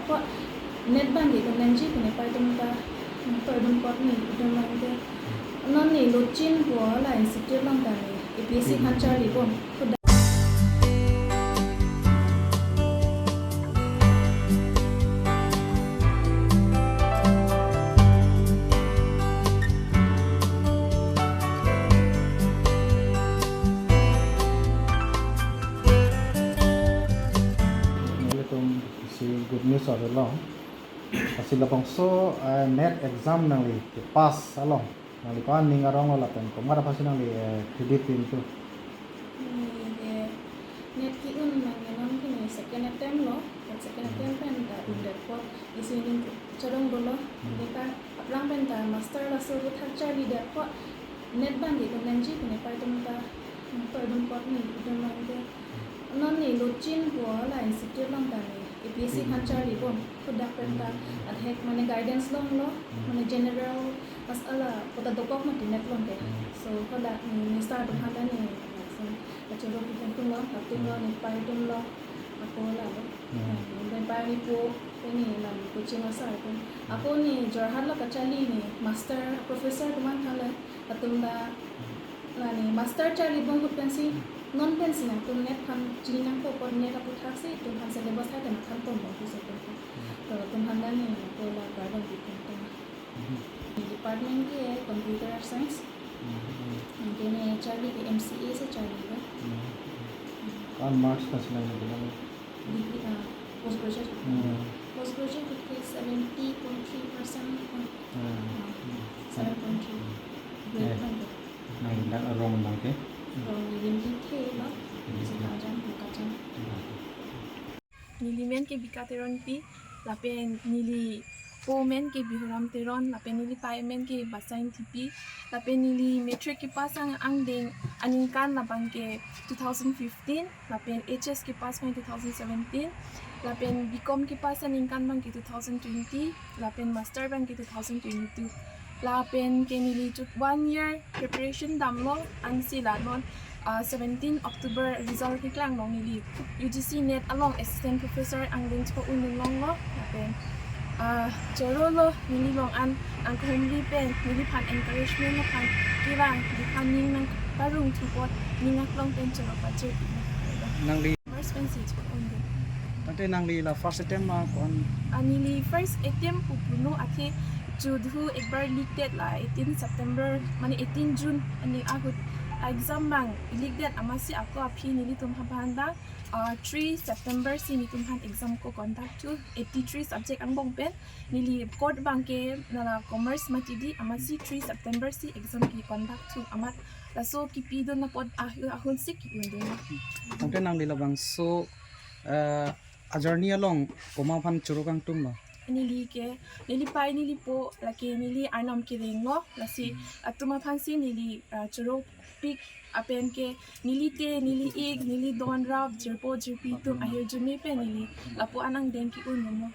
po net bang di kondensi kene pa tumta perdum pot ni tumang ke non ni lochin po la institute lang ta ni APSC khancha li po si good news along sila pangso net exam nang li pass along nang li kan ning arong la pen ko mara pas nang li credit into net ki un nang non ki ni second attempt lo second attempt pen ta in that pot isinin chorong bolo deka aplang pen ta master la so thak cha li that pot net bang di kondensi kene pa tumta perdum pot ni tumang ke non ni lochin po la institute lang ta ni APSC khancha li po kudak pen ta at hek mane guidance long lo mane general masala pota dokok ma tinet long ke so kada ni start tum handa ni so achero ki tum lo tum lo ni pai tum lo ako la lo ben pai ni po ni lam coaching asa ko ako ni jorhat lo kachali ni master professor tuman khala atum da la ni master chali bong kut pensi non pensi na tum net kan jinang ko por net aku taksi tum kan syllabus ha tan kan tom bong so to tum handa ni ko la garden di tum department ke computer science इनके ने चली के MCA से चली है कौन मार्क्स का सिलाई में बोला डिग्री पोस्ट ग्रेजुएट के 70.3% 7.3 नहीं dah wrong lang ke ini ke lah sekarang bukan nilimen ke bikateron pi lapen nili pomen ke bihuram teron lapen nili paymen ke basain tipi lapen nili metric ke pasang angdeng aningkan labang ke 2015 lapen HS ke pas main 2017 lapen Bcom ke pas aningkan bang ke 2020 lapen master bang ke 2022 lapen ke nili 1 year preparation damlo angsi lanon 17 October result ke klang long nili UGC net along assistant professor angdeng ko unun long lo lapen Jero lo nili long an ko humli pen nili pan encouragement lo pan kirang di pan ning nang parung tupot ningak long pen jero budget nang li first message onde nanti nang li la first attempt ma kon nili first attempt pupuno ate judhu ekbar leak date la 18 September mane 18 June ani agut exam bang leak date amasi ako aphi nili tum habanda 3 September si ni tumhan exam ko contact to 83 subject ang bong pen nili court bang ke na commerce matidi amasi 3 September si exam ki contact to amat laso ki pido na pod ahun sik yun nanti nang li labang so a journey along koma phan churukang tum lo nili ke nili pai nili po laki nili arnam ki rengo lasi atuma phansi nili churo pik apen ke nili te nili ig nili don rap jerpo jerpi tum ahir jumi pe nili lapo anang den ki uno